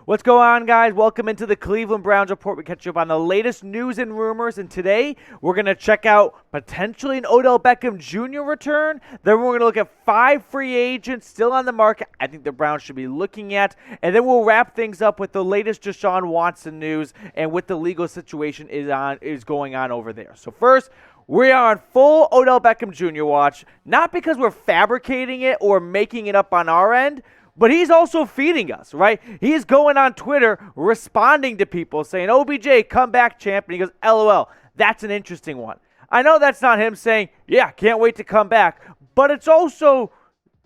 What's going on, guys? Welcome into the Cleveland Browns Report. We catch you up on the latest news and rumors, and today we're going to check out potentially an Odell Beckham Jr. return. Then we're going to look at 5 free agents still on the market I think the Browns should be looking at, and then we'll wrap things up with the latest Deshaun Watson news and what the legal situation is going on over there. So first, we are on full Odell Beckham Jr. watch, not because we're fabricating it or making it up on our end, but he's also feeding us, right? He's going on Twitter responding to people saying, OBJ, come back, champ. And he goes, LOL, that's an interesting one. I know that's not him saying, yeah, can't wait to come back. But it's also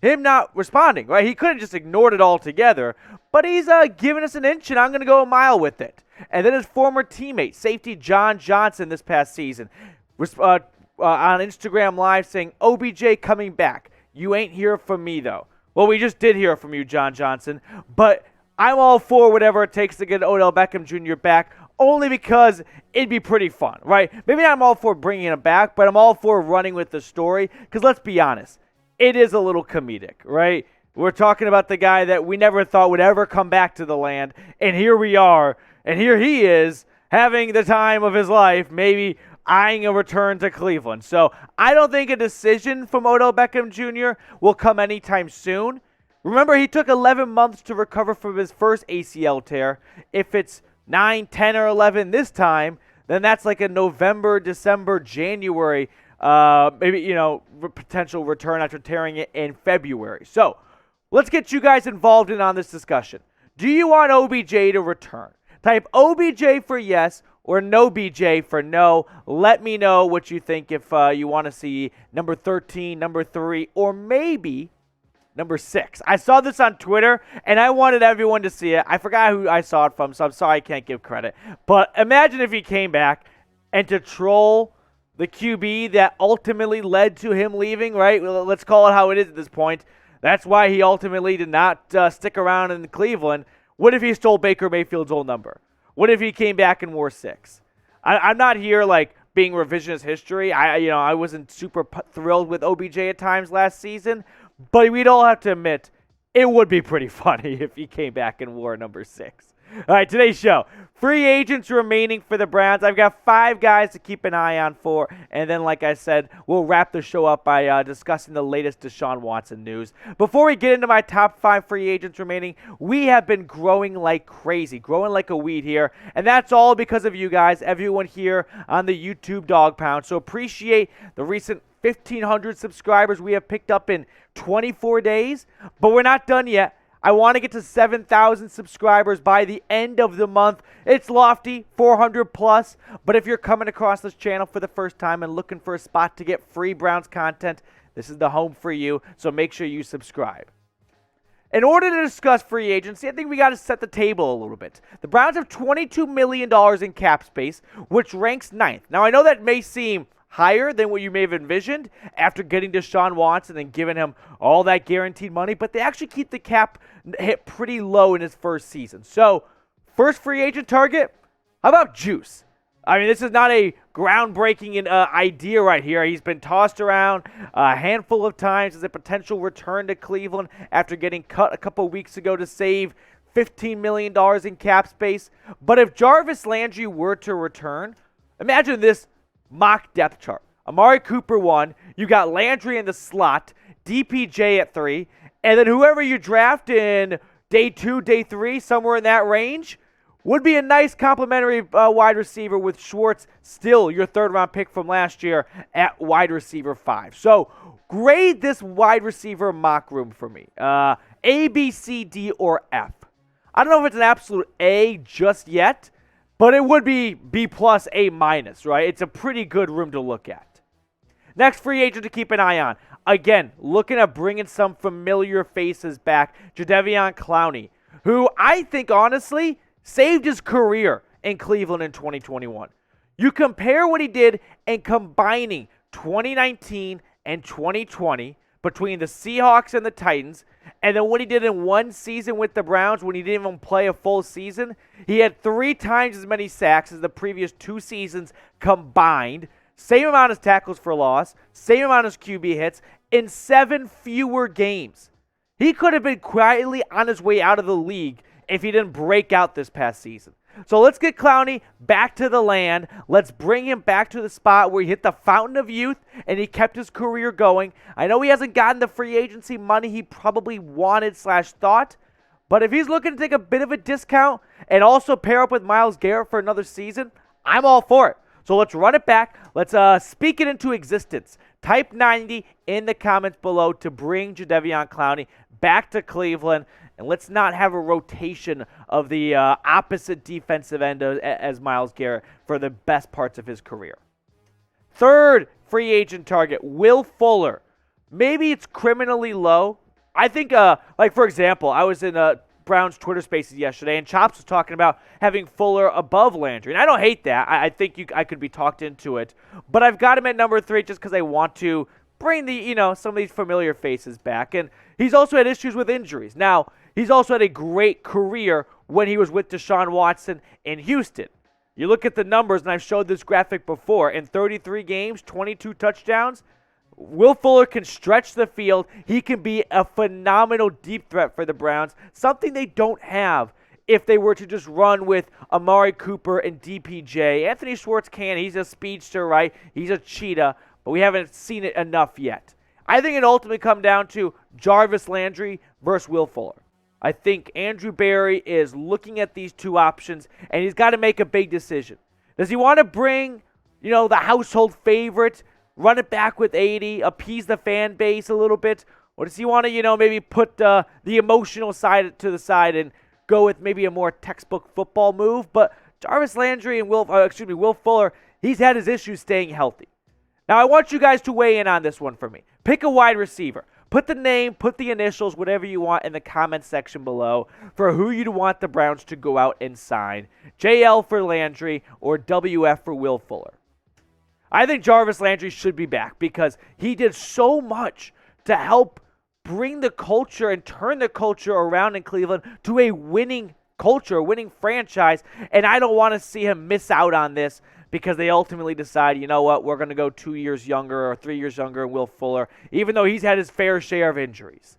him not responding, right? He could have just ignored it altogether. But he's giving us an inch, and I'm going to go a mile with it. And then his former teammate, safety John Johnson this past season, on Instagram Live saying, OBJ coming back. You ain't hear from me, though. Well, we just did hear from you, John Johnson, but I'm all for whatever it takes to get Odell Beckham Jr. back, only because it'd be pretty fun, right? Maybe not I'm all for bringing him back, but I'm all for running with the story, because let's be honest, it is a little comedic, right? We're talking about the guy that we never thought would ever come back to the land, and here we are, and here he is having the time of his life, maybe eyeing a return to Cleveland. So I don't think a decision from Odell Beckham Jr. will come anytime soon. Remember, he took 11 months to recover from his first ACL tear. If it's 9, 10, or 11 this time, then that's like a November, December, January, potential return after tearing it in February. So let's get you guys involved on this discussion. Do you want OBJ to return? Type OBJ for yes or no BJ for no. Let me know what you think if you want to see number 13, number 3, or maybe number 6. I saw this on Twitter, and I wanted everyone to see it. I forgot who I saw it from, so I'm sorry I can't give credit. But imagine if he came back and to troll the QB that ultimately led to him leaving, right? Let's call it how it is at this point. That's why he ultimately did not stick around in Cleveland. What if he stole Baker Mayfield's old number? What if he came back and wore 6? I'm not here like being revisionist history. I wasn't super thrilled with OBJ at times last season, but we'd all have to admit it would be pretty funny if he came back and wore number 6. All right, today's show. Free agents remaining for the Browns. I've got 5 guys to keep an eye on for, and then, like I said, we'll wrap the show up by discussing the latest Deshaun Watson news. Before we get into my top 5 free agents remaining, we have been growing like crazy, growing like a weed here, and that's all because of you guys, everyone here on the YouTube Dog Pound. So appreciate the recent 1,500 subscribers we have picked up in 24 days, but we're not done yet. I want to get to 7,000 subscribers by the end of the month. It's lofty, 400 plus, but if you're coming across this channel for the first time and looking for a spot to get free Browns content, this is the home for you, so make sure you subscribe. In order to discuss free agency, I think we got to set the table a little bit. The Browns have $22 million in cap space, which ranks 9th. Now, I know that may seem higher than what you may have envisioned after getting Deshaun Watson and giving him all that guaranteed money, but they actually keep the cap hit pretty low in his first season. So, first free agent target, how about Juice? I mean, this is not a groundbreaking idea right here. He's been tossed around a handful of times as a potential return to Cleveland after getting cut a couple weeks ago to save $15 million in cap space. But if Jarvis Landry were to return, imagine this mock depth chart. Amari Cooper 1, you got Landry in the slot, DPJ at 3, and then whoever you draft in day 2, day 3, somewhere in that range, would be a nice complimentary wide receiver with Schwartz, still your 3rd-round pick from last year, at wide receiver 5. So grade this wide receiver mock room for me. A, B, C, D, or F. I don't know if it's an absolute A just yet, but it would be B+, A-, right? It's a pretty good room to look at. Next free agent to keep an eye on. Again, looking at bringing some familiar faces back. Jadeveon Clowney, who I think, honestly, saved his career in Cleveland in 2021. You compare what he did and combining 2019 and 2020 between the Seahawks and the Titans, and then what he did in one season with the Browns when he didn't even play a full season, he had 3 times as many sacks as the previous 2 seasons combined, same amount of tackles for loss, same amount of QB hits, in 7 fewer games. He could have been quietly on his way out of the league if he didn't break out this past season. So let's get Clowney back to the land. Let's bring him back to the spot where he hit the fountain of youth and he kept his career going. I know he hasn't gotten the free agency money he probably wanted / thought, but if he's looking to take a bit of a discount and also pair up with Myles Garrett for another season, I'm all for it. So let's run it back. Let's speak it into existence. Type 90 in the comments below to bring Jadeveon Clowney back to Cleveland. And let's not have a rotation of the opposite defensive end as Myles Garrett for the best parts of his career. Third free agent target, Will Fuller. Maybe it's criminally low. I think, like for example, I was in Browns Twitter Spaces yesterday, and Chops was talking about having Fuller above Landry. And I don't hate that. I think I could be talked into it. But I've got him at number 3 just because I want to bring some of these familiar faces back. And he's also had issues with injuries. Now, he's also had a great career when he was with Deshaun Watson in Houston. You look at the numbers, and I've showed this graphic before. In 33 games, 22 touchdowns. Will Fuller can stretch the field. He can be a phenomenal deep threat for the Browns, something they don't have if they were to just run with Amari Cooper and DPJ. Anthony Schwartz can. He's a speedster, right? He's a cheetah, but we haven't seen it enough yet. I think it ultimately comes down to Jarvis Landry versus Will Fuller. I think Andrew Berry is looking at these two options, and he's got to make a big decision. Does he want to bring, the household favorite, run it back with 80, appease the fan base a little bit? Or does he want to, maybe put the emotional side to the side and go with maybe a more textbook football move? But Jarvis Landry and Will Fuller, he's had his issues staying healthy. Now, I want you guys to weigh in on this one for me. Pick a wide receiver. Put the name, put the initials, whatever you want in the comments section below for who you'd want the Browns to go out and sign. JL for Landry or WF for Will Fuller. I think Jarvis Landry should be back because he did so much to help bring the culture and turn the culture around in Cleveland to a winning culture, a winning franchise, and I don't want to see him miss out on this because they ultimately decide, you know what, we're going to go 2 years younger or 3 years younger in Will Fuller, even though he's had his fair share of injuries.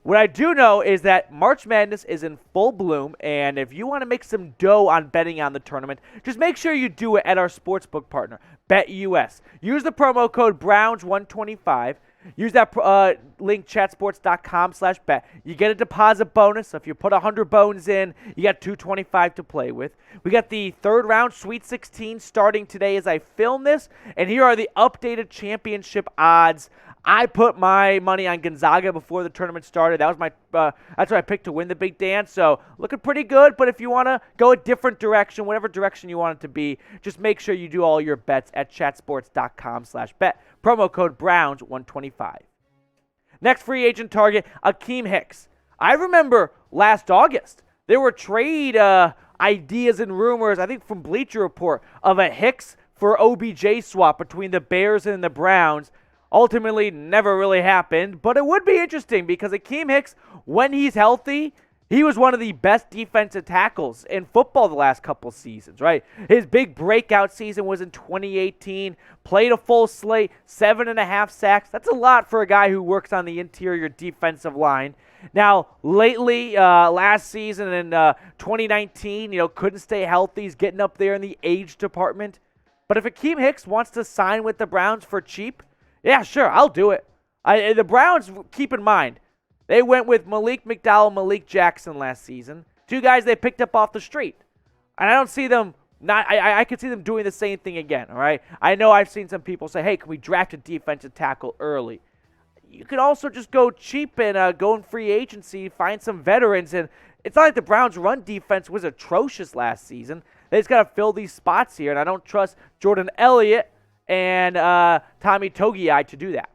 What I do know is that March Madness is in full bloom, and if you want to make some dough on betting on the tournament, just make sure you do it at our sportsbook partner, BetUS. Use the promo code Browns125. Use that link, chatsports.com/bet. You get a deposit bonus. So if you put 100 bones in, you get $225 to play with. We got the third round Sweet 16 starting today as I film this, and here are the updated championship odds. I put my money on Gonzaga before the tournament started. That was my that's what I picked to win the big dance. So looking pretty good. But if you want to go a different direction, whatever direction you want it to be, just make sure you do all your bets at chatsports.com/bet. Promo code Browns125. Next free agent target, Akiem Hicks. I remember last August there were trade ideas and rumors, I think from Bleacher Report, of a Hicks for OBJ swap between the Bears and the Browns. Ultimately, never really happened, but it would be interesting because Akiem Hicks, when he's healthy, he was one of the best defensive tackles in football the last couple seasons, right? His big breakout season was in 2018, played a full slate, 7.5 sacks. That's a lot for a guy who works on the interior defensive line. Now, lately, last season in 2019, couldn't stay healthy. He's getting up there in the age department. But if Akiem Hicks wants to sign with the Browns for cheap, yeah, sure, I'll do it. The Browns, keep in mind, they went with Malik McDowell, Malik Jackson last season. Two guys they picked up off the street. And I don't see them I could see them doing the same thing again, all right? I know I've seen some people say, hey, can we draft a defensive tackle early? You could also just go cheap and go in free agency, find some veterans. And it's not like the Browns' run defense was atrocious last season. They just got to fill these spots here. And I don't trust Jordan Elliott and Tommy Togiai to do that.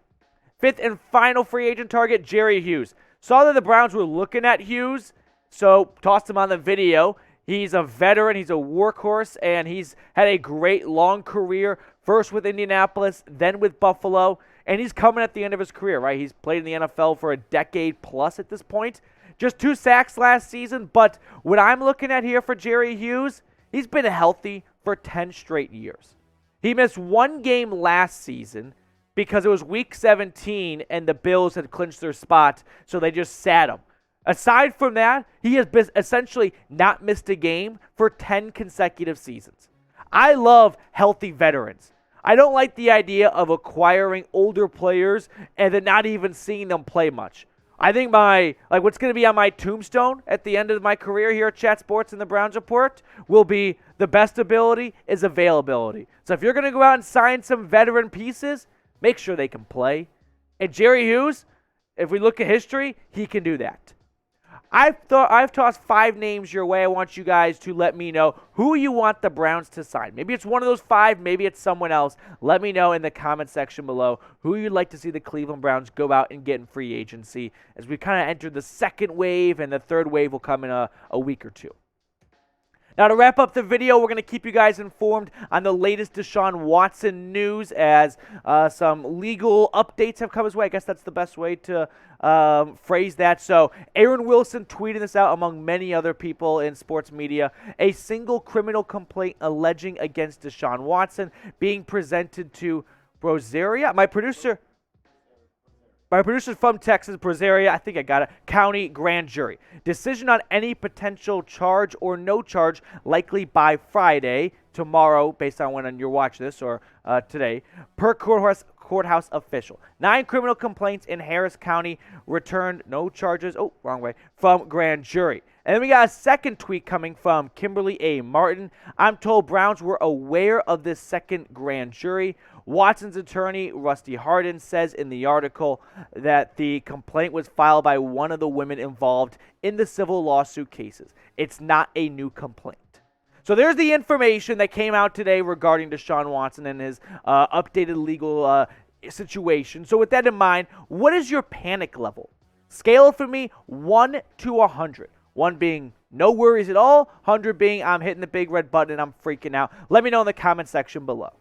Fifth and final free agent target, Jerry Hughes. Saw that the Browns were looking at Hughes, so tossed him on the video. He's a veteran, he's a workhorse, and he's had a great long career, first with Indianapolis, then with Buffalo, and he's coming at the end of his career, right? He's played in the NFL for a decade plus at this point. Just 2 sacks last season, but what I'm looking at here for Jerry Hughes, he's been healthy for 10 straight years. He missed 1 game last season because it was week 17 and the Bills had clinched their spot, so they just sat him. Aside from that, he has essentially not missed a game for 10 consecutive seasons. I love healthy veterans. I don't like the idea of acquiring older players and then not even seeing them play much. I think what's going to be on my tombstone at the end of my career here at Chat Sports and the Browns Report will be the best ability is availability. So if you're going to go out and sign some veteran pieces, make sure they can play. And Jerry Hughes, if we look at history, he can do that. I've tossed 5 names your way. I want you guys to let me know who you want the Browns to sign. Maybe it's one of those 5. Maybe it's someone else. Let me know in the comment section below who you'd like to see the Cleveland Browns go out and get in free agency as we kind of enter the second wave, and the third wave will come in a week or two. Now, to wrap up the video, we're going to keep you guys informed on the latest Deshaun Watson news as some legal updates have come his way. I guess that's the best way to phrase that. So, Aaron Wilson tweeted this out among many other people in sports media. A single criminal complaint alleging against Deshaun Watson being presented to Brazoria. My producer's from Texas, Brazoria, I think I got it, County Grand Jury. Decision on any potential charge or no charge likely by Friday, tomorrow, based on when you watch this, or today, per courthouse official. 9 criminal complaints in Harris County returned no charges, from grand jury. And then we got a second tweet coming from Kimberly A. Martin. I'm told Browns were aware of this second grand jury. Watson's attorney, Rusty Hardin, says in the article that the complaint was filed by one of the women involved in the civil lawsuit cases. It's not a new complaint. So there's the information that came out today regarding Deshaun Watson and his updated legal situation. So with that in mind, what is your panic level? Scale it for me, 1 to 100. 1 being no worries at all, 100 being I'm hitting the big red button and I'm freaking out. Let me know in the comment section below.